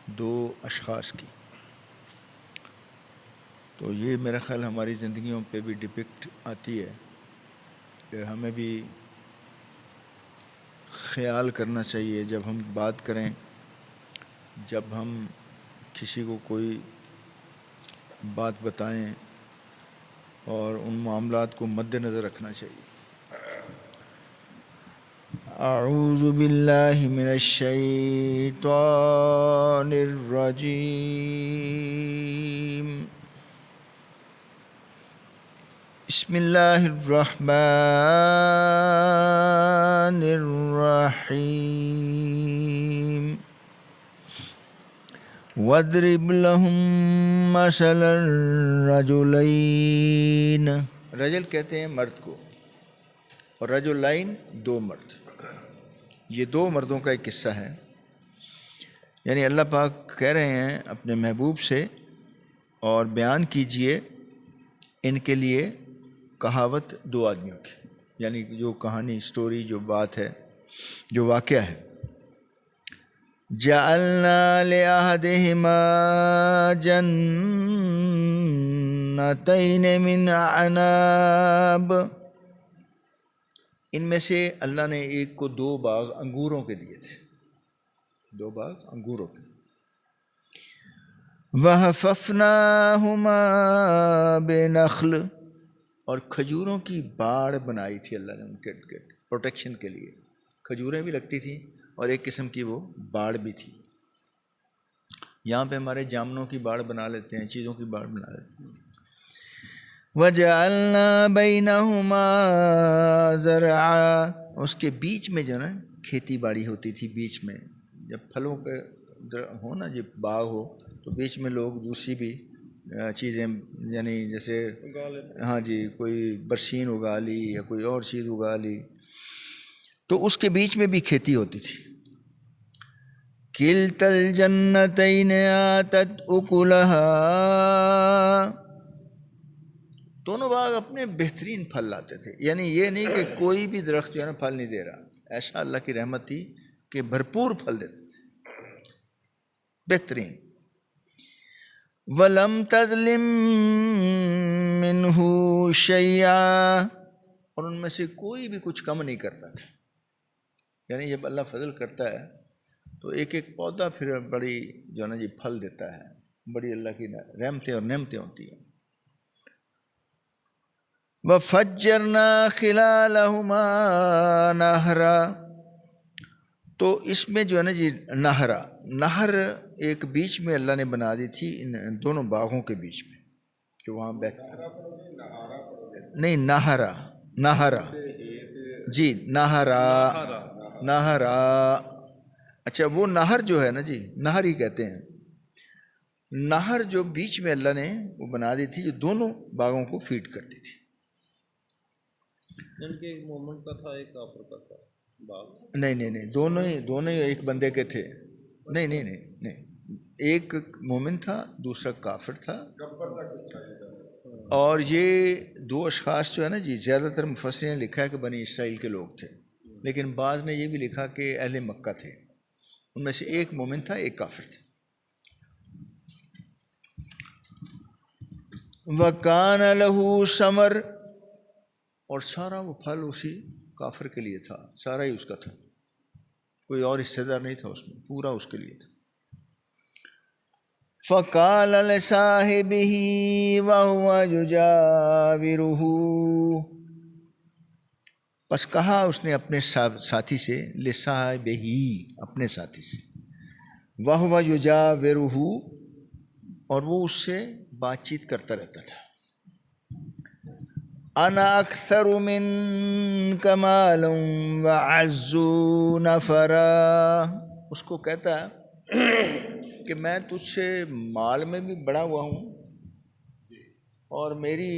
دو اشخاص کی. تو یہ میرا خیال ہماری زندگیوں پہ بھی ڈپکٹ آتی ہے کہ ہمیں بھی خیال کرنا چاہیے جب ہم بات کریں، جب ہم کسی کو کوئی بات بتائیں، اور ان معاملات کو مد نظر رکھنا چاہیے. اعوذ باللہ من الشیطان الرجیم. بسم اللہ الرحمن الرحیم. وَاضْرِبْ لَهُم مَّثَلَ الرَّجُلَيْنِ. رجل کہتے ہیں مرد کو، اور رجلین دو مرد. یہ دو مردوں کا ایک قصہ ہے. یعنی اللہ پاک کہہ رہے ہیں اپنے محبوب سے، اور بیان کیجئے ان کے لیے کہاوت دو آدمیوں کی، یعنی جو کہانی، سٹوری، جو بات ہے، جو واقعہ ہے. جعلنا لأحدهما جنتين من عناب. ان میں سے اللہ نے ایک کو دو باغ انگوروں کے دیے تھے، دو باغ انگوروں کے. وحففناهما بنخل. اور کھجوروں کی باڑ بنائی تھی اللہ نے ان کے ارد، پروٹیکشن کے لیے. کھجوریں بھی لگتی تھیں اور ایک قسم کی وہ باڑ بھی تھی. یہاں پہ ہمارے جامنوں کی باڑ بنا لیتے ہیں، چیزوں کی باڑ بنا لیتے ہیں. وَجَعَلْنَا بَيْنَهُمَا زَرْعًا. اس کے بیچ میں جو نا کھیتی باڑی ہوتی تھی. بیچ میں جب پھلوں کے ہو نا، جب باغ ہو تو بیچ میں لوگ دوسری بھی چیزیں، یعنی جیسے ہاں جی، کوئی برسین اگا لی یا کوئی اور چیز اگا لی، تو اس کے بیچ میں بھی کھیتی ہوتی تھی. کِلْتَا الْجَنَّتَيْنِ آتَتْ أُكُلَهَا. دونوں باغ اپنے بہترین پھل لاتے تھے. یعنی یہ نہیں کہ کوئی بھی درخت جو ہے نا پھل نہیں دے رہا، ایسا اللہ کی رحمت تھی کہ بھرپور پھل دیتے تھے، بہترین. وَلَمْ تَظْلِمْ مِنْهُ شَيْئًا. اور ان میں سے کوئی بھی کچھ کم نہیں کرتا تھا. یعنی جب اللہ فضل کرتا ہے تو ایک ایک پودا پھر بڑی جو ہے نا جی پھل دیتا ہے. بڑی اللہ کی رحمتیں اور نعمتیں ہوتی ہیں. وَفَجَّرْنَا خِلَالَهُمَا نَهْرًا. تو اس میں جو ہے نا جی نہر ایک بیچ میں اللہ نے بنا دی تھی ان دونوں باغوں کے بیچ میں، کہ وہاں نہیں، نہرا جی، نہرا. اچھا، وہ نہر جو ہے نا جی، نہر ہی کہتے ہیں. نہر جو بیچ میں اللہ نے وہ بنا دی تھی، جو دونوں باغوں کو فیڈ کرتی تھی. ایک مومن کا تھا، ایک کافر کا تھا باغ. نہیں، دونوں ہی ایک بندے کے تھے. نہیں، ایک مومن تھا، دوسرا کافر تھا. اور یہ دو اشخاص جو ہے نا جی، زیادہ تر مفسرین نے لکھا ہے کہ بنی اسرائیل کے لوگ تھے، لیکن بعض نے یہ بھی لکھا کہ اہل مکہ تھے. ان میں سے ایک مومن تھا، ایک کافر تھا. وَكَانَ لَهُ ثَمَرٌ. اور سارا وہ پھل اسی کافر کے لیے تھا، سارا ہی اس کا تھا، کوئی اور حصے دار نہیں تھا اس میں، پورا اس کے لیے تھا. فَقَالَ لِصَاحِبِهِ وَهُوَ يُجَاوِرُهُ. پس کہا اس نے اپنے ساتھی سے، لِصَاحِبِهِ، اپنے ساتھی سے، وَهُوَ يُجَاوِرُهُ، اور وہ اس سے بات چیت کرتا رہتا تھا. انا اکثر منک مالا واعز نفرا. اس کو کہتا ہے کہ میں تجھ سے مال میں بھی بڑا ہوا ہوں، اور میری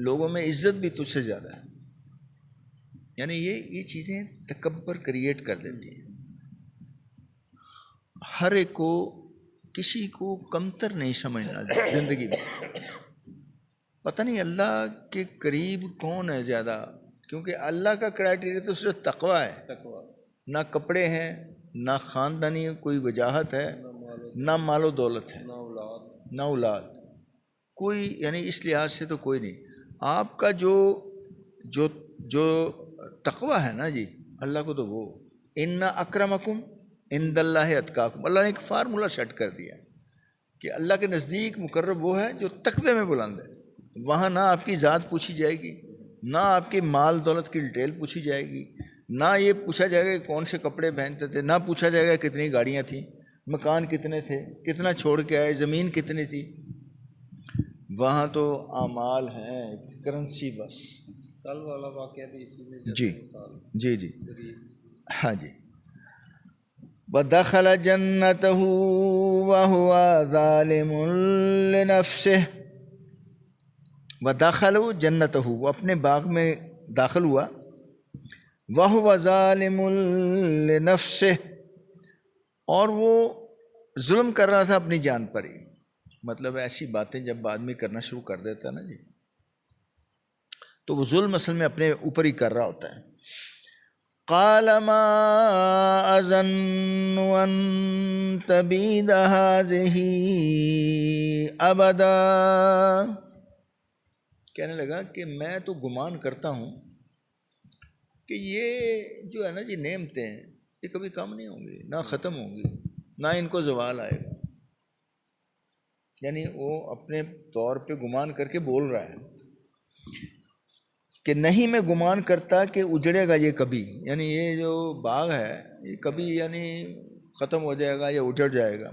لوگوں میں عزت بھی تجھ سے زیادہ ہے. یعنی یہ چیزیں تکبر کریٹ کر دیتی ہیں. ہر ایک کو، کسی کو کمتر نہیں سمجھنا زندگی میں. پتہ نہیں اللہ کے قریب کون ہے زیادہ، کیونکہ اللہ کا کرائٹیریا تو صرف تقویٰ ہے. نہ کپڑے ہیں، نہ خاندانی کوئی وجاہت ہے، نہ مال و دولت ہے، نہ اولاد، نہ اولاد، کوئی یعنی اس لحاظ سے تو کوئی نہیں. آپ کا جو جو جو تقوی ہے نا جی اللہ کو، تو وہ ان اکرمکم عند اللہ اتقاکم، اللہ نے ایک فارمولہ سیٹ کر دیا کہ اللہ کے نزدیک مقرب وہ ہے جو تقوی میں بلند ہے. وہاں نہ آپ کی ذات پوچھی جائے گی، نہ آپ کے مال دولت کی ڈیٹیل پوچھی جائے گی، نہ یہ پوچھا جائے گا کہ کون سے کپڑے پہنتے تھے، نہ پوچھا جائے گا کتنی گاڑیاں تھیں، مکان کتنے تھے، کتنا چھوڑ کے آئے، زمین کتنی تھی. وہاں تو اعمال ہیں، کرنسی بس. کل والا واقعہ بھی اسی میں جیسے جی مثال جی جی غریب. ہاں جی. وَدَخَلَ جَنَّتَهُ وَهُوَ ظَالِمٌ لِنَفْسِهِ. وَدَخَلُ جَنَّتَهُ، وہ اپنے باغ میں داخل ہوا. وَهُوَ ظَالِمٌ لِنَفْسِهِ، اور وہ ظلم کر رہا تھا اپنی جان پر ہی. مطلب ایسی باتیں جب آدمی کرنا شروع کر دیتا ہے نا جی، تو وہ ظلم اصل میں اپنے اوپر ہی کر رہا ہوتا ہے. قال ما اظن ان تبید هذه ابدا، کہنے لگا کہ میں تو گمان کرتا ہوں کہ یہ جو ہے نا جی نعمتیں یہ کبھی کم نہیں ہوں گی، نہ ختم ہوں گی، نہ ان کو زوال آئے گا. یعنی وہ اپنے طور پہ گمان کر کے بول رہا ہے کہ نہیں، میں گمان کرتا کہ اجڑے گا یہ کبھی، یعنی یہ جو باغ ہے یہ کبھی یعنی ختم ہو جائے گا یا اجڑ جائے گا.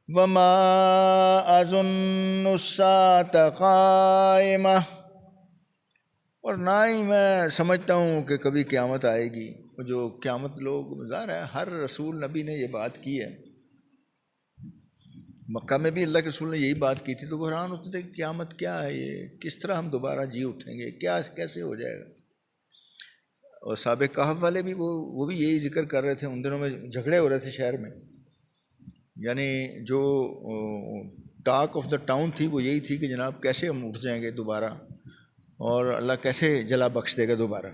وما اظن الساعة قائمة، اور نہ ہی میں سمجھتا ہوں کہ کبھی قیامت آئے گی. جو قیامت لوگ ظاہر ہے ہر رسول نبی نے یہ بات کی ہے، مکہ میں بھی اللہ کے رسول نے یہی بات کی تھی، تو وہ حیران ہوتے تھے کہ قیامت کیا ہے، یہ کس طرح ہم دوبارہ جی اٹھیں گے، کیا کیسے ہو جائے گا. اور صحاب کہف والے بھی وہ بھی یہی ذکر کر رہے تھے. ان دنوں میں جھگڑے ہو رہے تھے شہر میں، یعنی جو ٹاک آف دا ٹاؤن تھی وہ یہی تھی کہ جناب کیسے ہم اٹھ جائیں گے دوبارہ، اور اللہ کیسے جلا بخش دے گا دوبارہ.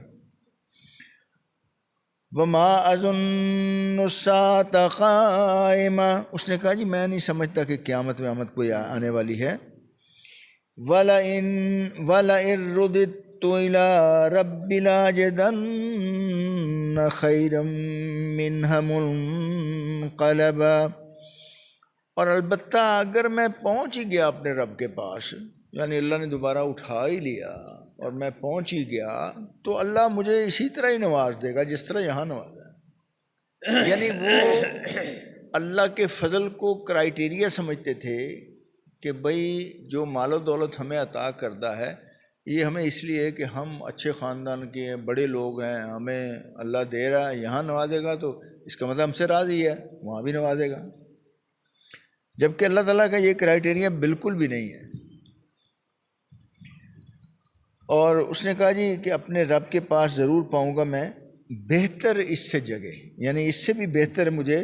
وما اظن الساعة قائمة، اس نے کہا جی میں نہیں سمجھتا کہ قیامت ویامت کوئی آنے والی ہے. وَلَئِن رُدِدتُّ إِلَىٰ رَبِّي لَأَجِدَنَّ خَيْرًا مِّنْهَا مُنقَلَبًا، اور البتہ اگر میں پہنچ ہی گیا اپنے رب کے پاس، یعنی اللہ نے دوبارہ اٹھا ہی لیا اور میں پہنچ ہی گیا، تو اللہ مجھے اسی طرح ہی نواز دے گا جس طرح یہاں نوازا. یعنی وہ اللہ کے فضل کو کرائیٹیریا سمجھتے تھے کہ بھئی جو مال و دولت ہمیں عطا کرتا ہے یہ ہمیں اس لیے کہ ہم اچھے خاندان کے ہیں، بڑے لوگ ہیں، ہمیں اللہ دے رہا ہے، یہاں نوازے گا تو اس کا مطلب ہم سے راضی ہے، وہاں بھی نوازے گا. جبکہ اللہ تعالیٰ کا یہ کرائیٹیریا بالکل بھی نہیں ہے. اور اس نے کہا جی کہ اپنے رب کے پاس ضرور پاؤں گا میں بہتر اس سے جگہ، یعنی اس سے بھی بہتر مجھے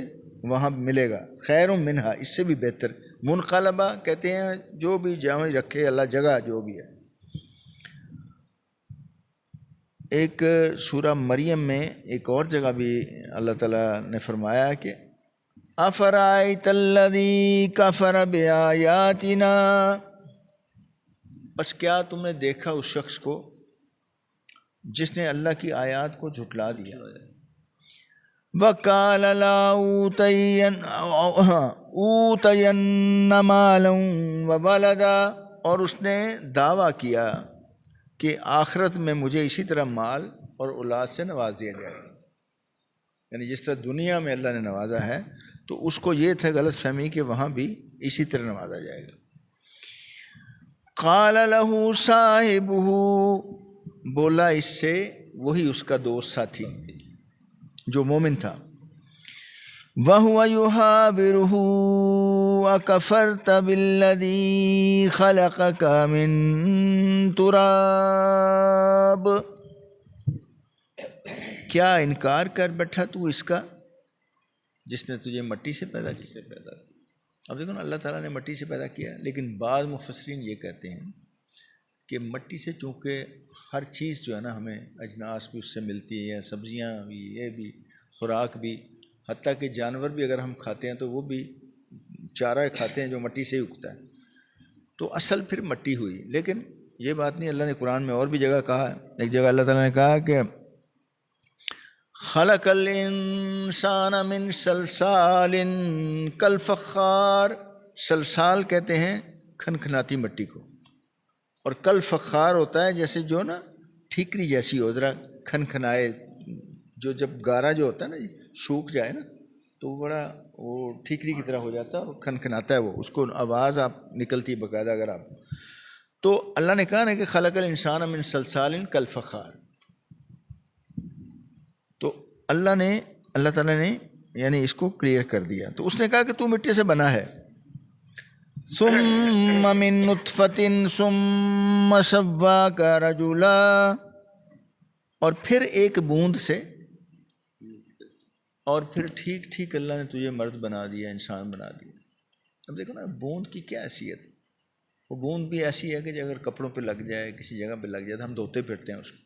وہاں ملے گا. خیر منہا، اس سے بھی بہتر. منقلبہ کہتے ہیں جو بھی جامع رکھے اللہ جگہ جو بھی ہے. ایک سورہ مریم میں ایک اور جگہ بھی اللہ تعالیٰ نے فرمایا کہ افرائیت الذی کفر بآیاتنا، بس کیا تم نے دیکھا اس شخص کو جس نے اللہ کی آیات کو جھٹلا دیا. وَقَالَ لَأُوتَيَنَّ مَالًا وَوَلَدًا، اور اس نے دعویٰ کیا کہ آخرت میں مجھے اسی طرح مال اور اولاد سے نواز دیا جائے گا. یعنی جس طرح دنیا میں اللہ نے نوازا ہے تو اس کو یہ تھا غلط فہمی کہ وہاں بھی اسی طرح نوازا جائے گا. قال له صاحبہ، بولا اس سے وہی اس کا دوست ساتھی جو مومن تھا. وَهُوَ يُحَاوِرُهُ أَكَفَرْتَ بِالَّذِي خَلَقَكَ مِن تُرَابٍ، کیا انکار کر بیٹھا تو اس کا جس نے تجھے مٹی سے پیدا کیا. اب دیکھو نا اللہ تعالیٰ نے مٹی سے پیدا کیا، لیکن بعض مفسرین یہ کہتے ہیں کہ مٹی سے چونکہ ہر چیز جو ہے نا ہمیں اجناس بھی اس سے ملتی ہے، سبزیاں بھی، یہ بھی، خوراک بھی، حتیٰ کہ جانور بھی اگر ہم کھاتے ہیں تو وہ بھی چارہ کھاتے ہیں جو مٹی سے ہی اگتا ہے، تو اصل پھر مٹی ہوئی۔ لیکن یہ بات نہیں، اللہ نے قرآن میں اور بھی جگہ کہا ہے۔ ایک جگہ اللہ تعالیٰ نے کہا کہ خلق الانسان من صلصال کالفخار، صلصال کہتے ہیں کھنکھناتی مٹی کو، اور کالفخار ہوتا ہے جیسے جو نا ٹھیکری جیسی ہو، ذرا کھنکھنائے، جو جب گارا جو ہوتا ہے نا سوکھ جائے نا تو وہ بڑا وہ ٹھیکری کی طرح ہو جاتا ہے اور کھنکھناتا ہے، وہ اس کو آواز آپ نکلتی ہے باقاعدہ اگر آپ۔ تو اللہ نے کہا نا کہ خلق الانسان من صلصال کالفخار، تو اللہ تعالیٰ نے یعنی اس کو کلیئر کر دیا۔ تو اس نے کہا کہ تو مٹی سے بنا ہے، ثم من نطفۃ ثم سواک رجلا، اور پھر ایک بوند سے، اور پھر ٹھیک ٹھیک اللہ نے تجھے مرد بنا دیا، انسان بنا دیا۔ اب دیکھو نا بوند کی کیا حیثیت ہے، وہ بوند بھی ایسی ہے کہ اگر کپڑوں پہ لگ جائے، کسی جگہ پہ لگ جائے تو ہم دھوتے پھرتے ہیں اس کو،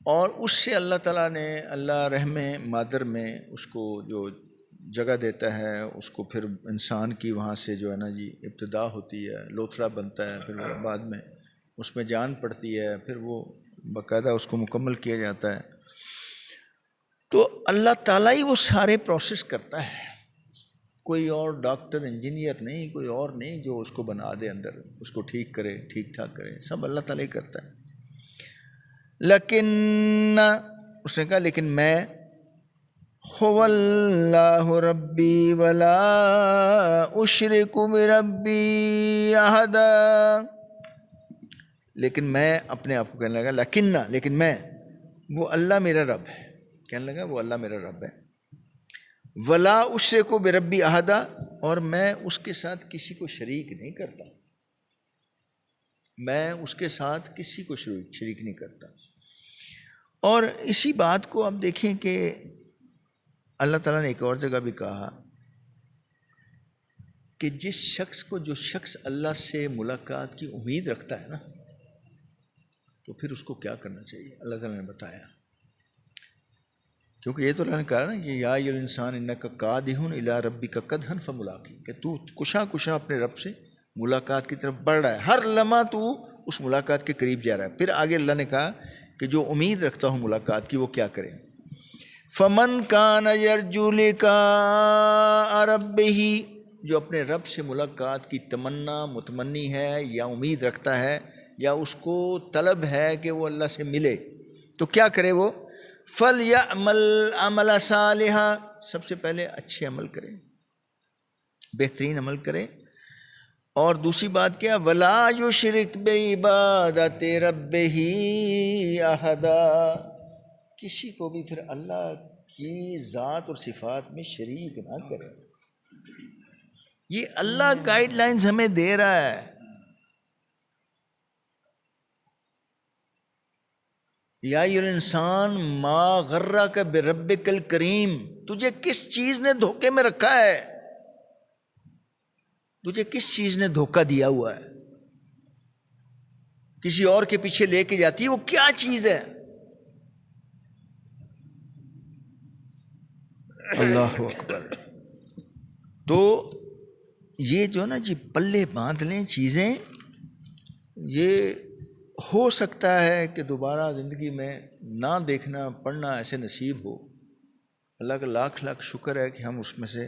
اور اس سے اللہ تعالیٰ نے اللہ رحم مادر میں اس کو جو جگہ دیتا ہے، اس کو پھر انسان کی وہاں سے جو ہے نا جی ابتدا ہوتی ہے، لوتھڑا بنتا ہے، پھر بعد میں اس میں جان پڑتی ہے، پھر وہ باقاعدہ اس کو مکمل کیا جاتا ہے۔ تو اللہ تعالیٰ ہی وہ سارے پروسیس کرتا ہے، کوئی اور ڈاکٹر انجینئر نہیں، کوئی اور نہیں جو اس کو بنا دے اندر، اس کو ٹھیک کرے، ٹھیک ٹھاک کرے، سب اللہ تعالیٰ ہی کرتا ہے۔ لیکن اس نے کہا لیکن میں هو اللہ ربی ولا اشرک بربی احدا، لیکن میں اپنے آپ کو کہنے لگا لیکن میں، وہ اللہ میرا رب ہے، کہنے لگا وہ اللہ میرا رب ہے، ولا اشرک بربی احدا، اور میں اس کے ساتھ کسی کو شریک نہیں کرتا، میں اس کے ساتھ کسی کو شریک نہیں کرتا۔ اور اسی بات کو آپ دیکھیں کہ اللہ تعالیٰ نے ایک اور جگہ بھی کہا کہ جو شخص اللہ سے ملاقات کی امید رکھتا ہے نا، تو پھر اس کو کیا کرنا چاہیے، اللہ تعالیٰ نے بتایا۔ کیونکہ یہ تو اللہ نے کہا نا کہ یا ایھا الانسان انک کادح الی ربک کدحا فملاقی، کہ تو کشا اپنے رب سے ملاقات کی طرف بڑھ رہا ہے، ہر لمحہ تو اس ملاقات کے قریب جا رہا ہے۔ پھر آگے اللہ نے کہا کہ جو امید رکھتا ہوں ملاقات کی وہ کیا کرے، فمن کان یرجو لقاء ربہ، جو اپنے رب سے ملاقات کی متمنی ہے یا امید رکھتا ہے یا اس کو طلب ہے کہ وہ اللہ سے ملے، تو کیا کرے وہ، فلیعمل عملا صالحا، سب سے پہلے اچھے عمل کرے، بہترین عمل کرے، اور دوسری بات کیا، ولا یشرک بعبادت ربہ احدا، کسی کو بھی پھر اللہ کی ذات اور صفات میں شریک نہ کرے۔ یہ اللہ گائیڈ لائنز ہمیں دے رہا ہے۔ یا ایھا الانسان ما غرک بربک الکریم، تجھے کس چیز نے دھوکے میں رکھا ہے، تجھے کس چیز نے دھوکہ دیا ہوا ہے، کسی اور کے پیچھے لے کے جاتی ہے، وہ کیا چیز ہے؟ اللہ اکبر۔ تو یہ جو نا جی پلے باندھ لیں چیزیں، یہ ہو سکتا ہے کہ دوبارہ زندگی میں نہ دیکھنا پڑھنا ایسے نصیب ہو۔ اللہ کا لاکھ لاکھ شکر ہے کہ ہم اس میں سے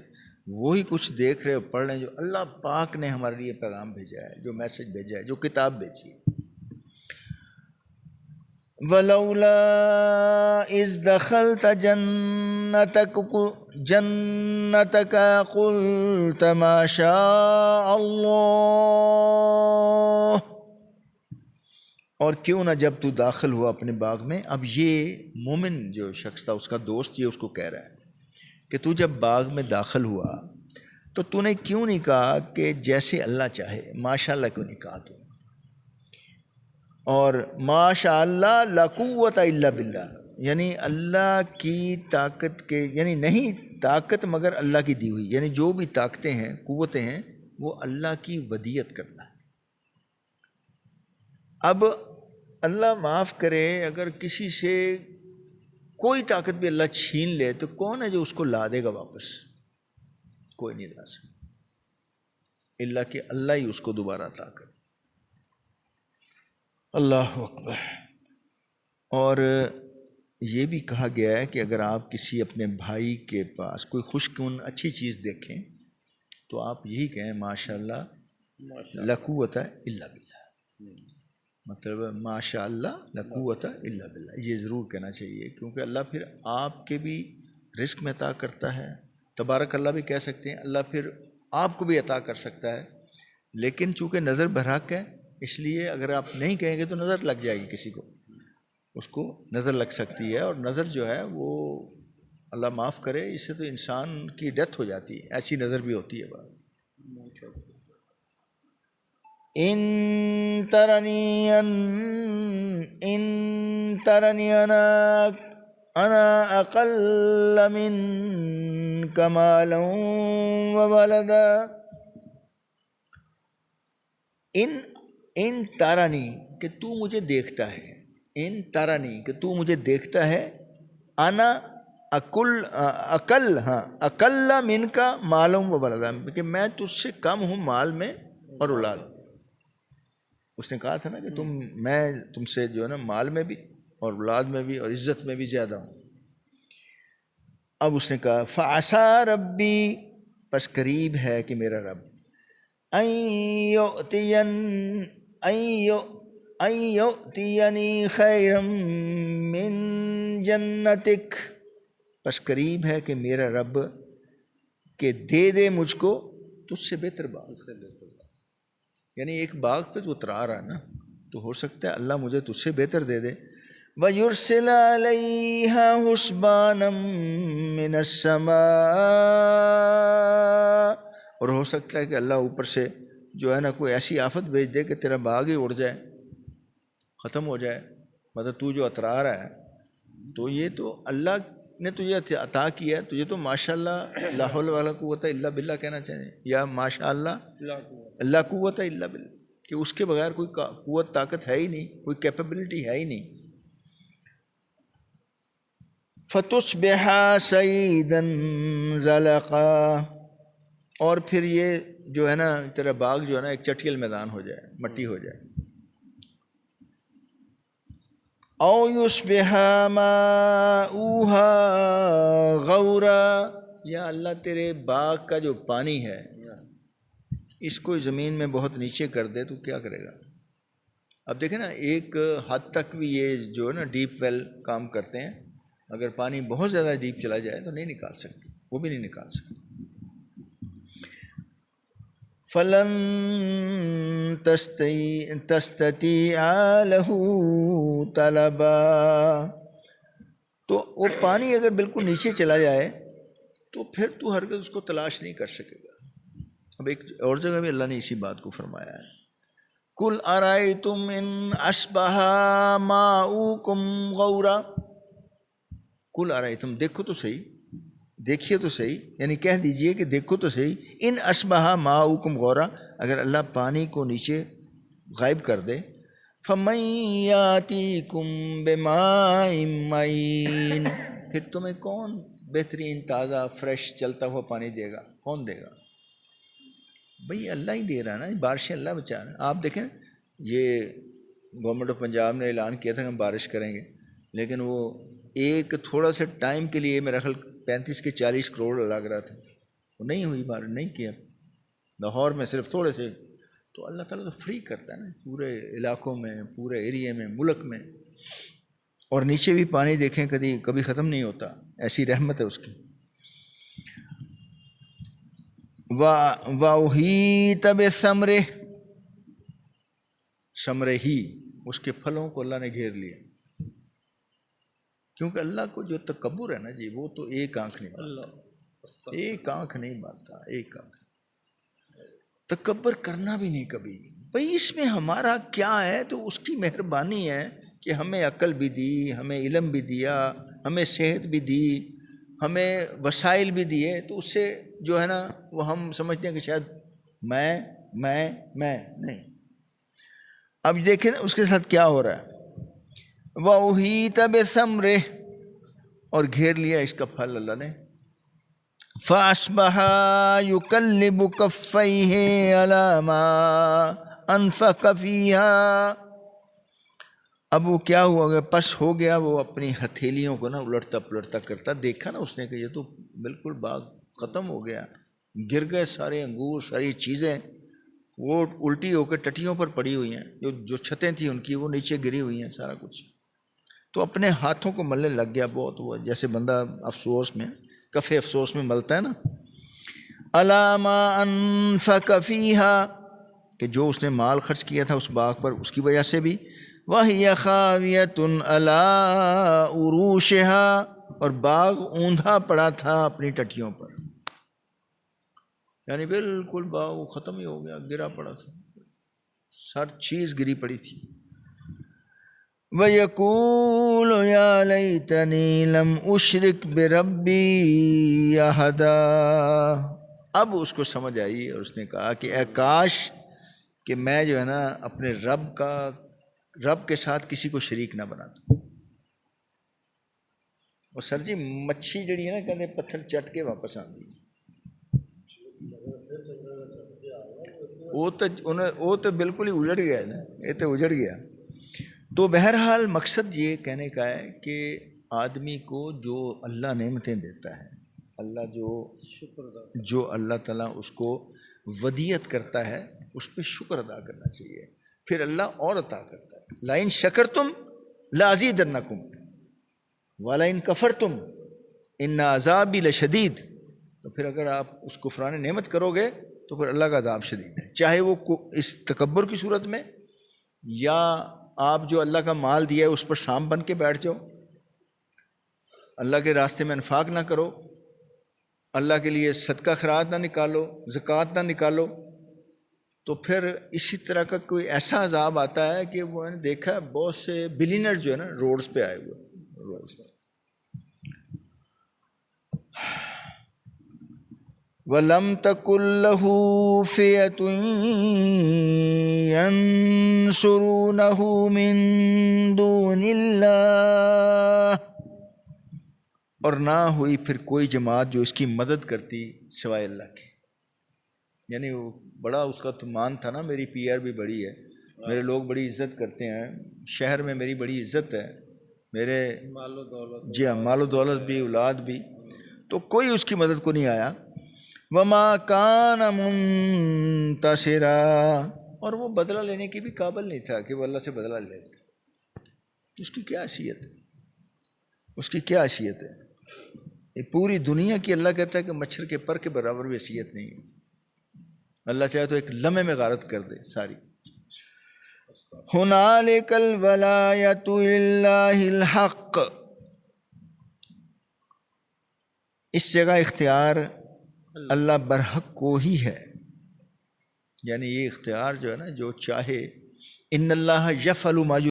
وہی کچھ دیکھ رہے اور پڑھ رہے ہیں جو اللہ پاک نے ہمارے لیے پیغام بھیجا ہے، جو میسج بھیجا ہے، جو کتاب بھیجی ہے۔ وَلَوْلَا إِذْ دَخَلْتَ جَنَّتَكَ قُلْتَ مَا شَاءَ اللَّهُ، اور کیوں نہ جب تو داخل ہوا اپنے باغ میں۔ اب یہ مومن جو شخص تھا، اس کا دوست یہ اس کو کہہ رہا ہے کہ تو جب باغ میں داخل ہوا تو تو نے کیوں نہیں کہا کہ جیسے اللہ چاہے، ماشاء اللہ کیوں نہیں کہا تو، اور ماشاء اللہ لا قوت الا باللہ، یعنی اللہ کی طاقت کے، یعنی نہیں طاقت مگر اللہ کی دی ہوئی، یعنی جو بھی طاقتیں ہیں قوتیں ہیں وہ اللہ کی ودیت کرتا ہے۔ اب اللہ معاف کرے اگر کسی سے کوئی طاقت بھی اللہ چھین لے تو کون ہے جو اس کو لا دے گا واپس؟ کوئی نہیں لا سکتا، اللہ کہ اللہ ہی اس کو دوبارہ عطا کرے۔ اللہ اکبر۔ اور یہ بھی کہا گیا ہے کہ اگر آپ کسی اپنے بھائی کے پاس کوئی خوش کن اچھی چیز دیکھیں تو آپ یہی کہیں ماشاء اللہ لا قوت الا باللہ، مطلب ماشاء اللہ لا قوت الا باللہ، یہ ضرور کہنا چاہیے، کیونکہ اللہ پھر آپ کے بھی رزق میں عطا کرتا ہے، تبارک اللہ بھی کہہ سکتے ہیں، اللہ پھر آپ کو بھی عطا کر سکتا ہے، لیکن چونکہ نظر برحق ہے اس لیے اگر آپ نہیں کہیں گے تو نظر لگ جائے گی، کسی کو اس کو نظر لگ سکتی ہے، اور نظر جو ہے وہ اللہ معاف کرے اس سے تو انسان کی ڈیتھ ہو جاتی ہے، ایسی نظر بھی ہوتی ہے بات۔ ان ترنی انا اقل منک مالا وولدا، ان ترنی کہ تو مجھے دیکھتا ہے، ان ترنی کہ تو مجھے دیکھتا ہے، انا اقل منک مالا وولدا، کہ میں تجھ سے کم ہوں مال میں اور اولاد۔ اس نے کہا تھا نا کہ میں تم سے جو ہے نا مال میں بھی اور اولاد میں بھی اور عزت میں بھی زیادہ ہوں۔ اب اس نے کہا فعسى ربی، پس قریب ہے کہ میرا رب، ان یؤتینی خیرا من جنتک، پس قریب ہے کہ میرا رب کہ دے دے مجھ کو تجھ سے بہتر باغ، یعنی ایک باغ پہ تو اترا رہا ہے نا، تو ہو سکتا ہے اللہ مجھے تجھ سے بہتر دے دے۔ وَيُرْسِلَ عَلَيْهَا حُسْبَانًا مِّنَ السَّمَاءِ، اور ہو سکتا ہے کہ اللہ اوپر سے جو ہے نا کوئی ایسی آفت بھیج دے کہ تیرا باغ ہی اڑ جائے، ختم ہو جائے، مطلب تو جو اترا رہا ہے تو یہ تو اللہ نے تجھے عطا کیا ہے، تجھے تو ماشاء اللہ لا حول ولا قوت الا باللہ کہنا چاہیے، یا ماشاء اللہ لا قوت الا باللہ، کہ اس کے بغیر کوئی قوت طاقت ہے ہی نہیں، کوئی کیپیبلٹی ہے ہی نہیں۔ فَتُصْبِحَ صَعِيدًا زَلَقًا، اور پھر یہ جو ہے نا تیرا باغ جو ہے نا ایک چٹیل میدان ہو جائے، مٹی ہو جائے۔ او یصبح ماؤها غورا، یا اللہ تیرے باغ کا جو پانی ہے اس کو زمین میں بہت نیچے کر دے تو کیا کرے گا؟ اب دیکھیں نا ایک حد تک بھی یہ جو ہے نا ڈیپ ویل کام کرتے ہیں، اگر پانی بہت زیادہ ڈیپ چلا جائے تو نہیں نکال سکتے، وہ بھی نہیں نکال سکتے۔ فَلَن تَسْتَطِيعَ لَهُ طَلَبًا، تو وہ پانی اگر بالکل نیچے چلا جائے تو پھر تو ہرگز اس کو تلاش نہیں کر سکے گا۔ اب ایک اور جگہ بھی اللہ نے اسی بات کو فرمایا ہے، قُلْ أَرَأَيْتُمْ إِنْ أَصْبَحَ مَاؤُكُمْ غَوْرًا، قُلْ أَرَأَيْتُمْ، دیکھو تو صحیح، دیکھیے تو صحیح، یعنی کہہ دیجئے کہ دیکھو تو صحیح، ان اصبح ماؤکم غورا، اگر اللہ پانی کو نیچے غائب کر دے، فَمَن يَأْتِيكُم بِمَاءٍ مَّعِينٍ، پھر تمہیں کون بہترین تازہ فریش چلتا ہوا پانی دے گا؟ کون دے گا؟ بھئی اللہ ہی دے رہا ہے نا، بارشیں اللہ بچا رہا ہے۔ آپ دیکھیں یہ گورنمنٹ آف پنجاب نے اعلان کیا تھا کہ ہم بارش کریں گے، لیکن وہ ایک تھوڑا سا ٹائم کے لیے میرا خیال 35 کے 40 کروڑ لگ رہا تھا، وہ نہیں ہوئی، بارش نہیں کیا لاہور میں، صرف تھوڑے سے۔ تو اللہ تعالیٰ تو فری کرتا ہے نا پورے علاقوں میں، پورے ایریے میں، ملک میں، اور نیچے بھی پانی دیکھیں کبھی ختم نہیں ہوتا، ایسی رحمت ہے اس کی۔ وَأُحِيطَ بِثَمَرِهِ، ثمرِهِ، اس کے پھلوں کو اللہ نے گھیر لیا، کیونکہ اللہ کو جو تکبر ہے نا جی، وہ تو ایک آنکھ نہیں مارتا، ایک آنکھ نہیں مارتا، ایک آنکھ تکبر کرنا بھی نہیں کبھی۔ بھئی اس میں ہمارا کیا ہے؟ تو اس کی مہربانی ہے کہ ہمیں عقل بھی دی، ہمیں علم بھی دیا، ہمیں صحت بھی دی، ہمیں وسائل بھی دیے، تو اس سے جو ہے نا وہ ہم سمجھتے ہیں کہ شاید میں نہیں۔ اب دیکھیں نا اس کے ساتھ کیا ہو رہا ہے، وَأُحِيطَ بِثَمَرِهِ، اور گھیر لیا اس کا پھل اللہ نے. فَأَصْبَحَ يُقَلِّبُ كَفَّيْهِ عَلَى مَا أَنفَقَ فِيهَا. اب وہ کیا ہوا گیا، پس ہو گیا وہ اپنی ہتھیلیوں کو نا الٹتا پلٹتا کرتا. دیکھا نا اس نے کہ یہ تو بالکل باغ ختم ہو گیا، گر گئے سارے انگور، ساری چیزیں وہ الٹی ہو کے ٹٹیوں پر پڑی ہوئی ہیں، جو چھتیں تھیں ان کی وہ نیچے گری ہوئی ہیں سارا کچھ. تو اپنے ہاتھوں کو ملنے لگ گیا بہت. ہوا جیسے بندہ افسوس میں، کفے افسوس میں ملتا ہے نا. عَلَىٰ مَا أَنفَقَ فِيهَا، کہ جو اس نے مال خرچ کیا تھا اس باغ پر، اس کی وجہ سے بھی. وَهِيَ خَاوِيَةٌ عَلَىٰ عُرُوشِهَا، اور باغ اوندھا پڑا تھا اپنی ٹٹیوں پر، یعنی بالکل باغ ختم ہی ہو گیا، گرا پڑا تھا، ہر چیز گری پڑی تھی. وَيَقُولُ يَا لَيْتَنِي لَمْ أُشْرِكْ بِرَبِّي أَحَدًا. اب اس کو سمجھ آئی اور اس نے کہا کہ اے کاش کہ میں جو ہے نا اپنے رب کے ساتھ کسی کو شریک نہ بناتا. اور سر جی مچھی جڑی ہے نا کہتے پتھر چٹ کے واپس آتی، وہ تو بالکل ہی اجڑ گیا نا، یہ تو اجڑ گیا. تو بہرحال مقصد یہ کہنے کا ہے کہ آدمی کو جو اللہ نعمتیں دیتا ہے، اللہ جو اللہ تعالیٰ اس کو ودیت کرتا ہے، اس پہ شکر ادا کرنا چاہیے. پھر اللہ اور عطا کرتا ہے. لَئِن شَكَرْتُمْ لَأَزِيدَنَّكُمْ وَلَئِن كَفَرْتُمْ إِنَّ عَذَابِي لَشَدِيدٌ. تو پھر اگر آپ اس کفران نعمت کرو گے تو پھر اللہ کا عذاب شدید ہے، چاہے وہ اس تکبر کی صورت میں، یا آپ جو اللہ کا مال دیا ہے اس پر سام بن کے بیٹھ جاؤ، اللہ کے راستے میں انفاق نہ کرو، اللہ کے لیے صدقہ خیرات نہ نکالو، زکوٰۃ نہ نکالو، تو پھر اسی طرح کا کوئی ایسا عذاب آتا ہے کہ وہ نے دیکھا بہت سے بلینر جو ہے نا روڈز پہ آئے ہوئے. وَلَمْ تَكُنْ لَهُ فِئَةٌ يَنْصُرُونَهُ مِنْ دُونِ اللَّهِ، اور نہ ہوئی پھر کوئی جماعت جو اس کی مدد کرتی سوائے اللہ کے. یعنی وہ بڑا اس کا تو مان تھا نا، میری پی آر بھی بڑی ہے، میرے لوگ بڑی عزت کرتے ہیں، شہر میں میری بڑی عزت ہے، میرے جی ہاں مال و دولت بھی، اولاد بھی، تو کوئی اس کی مدد کو نہیں آیا. وَمَا كَانَ مُنْتَصِرًا، اور وہ بدلہ لینے کی بھی قابل نہیں تھا کہ وہ اللہ سے بدلہ لے لے. اس کی کیا حیثیت ہے، اس کی کیا حیثیت ہے؟ یہ پوری دنیا کی اللہ کہتا ہے کہ مچھر کے پر کے برابر بھی حیثیت نہیں ہے. اللہ چاہے تو ایک لمحے میں غارت کر دے ساری. هُنَالِكَ الْوَلَایَةُ لِلَّهِ الْحَقِّ، اس جگہ اختیار اللہ برحق کو ہی ہے. یعنی یہ اختیار جو ہے نا، جو چاہے، ان اللہ یفعل ما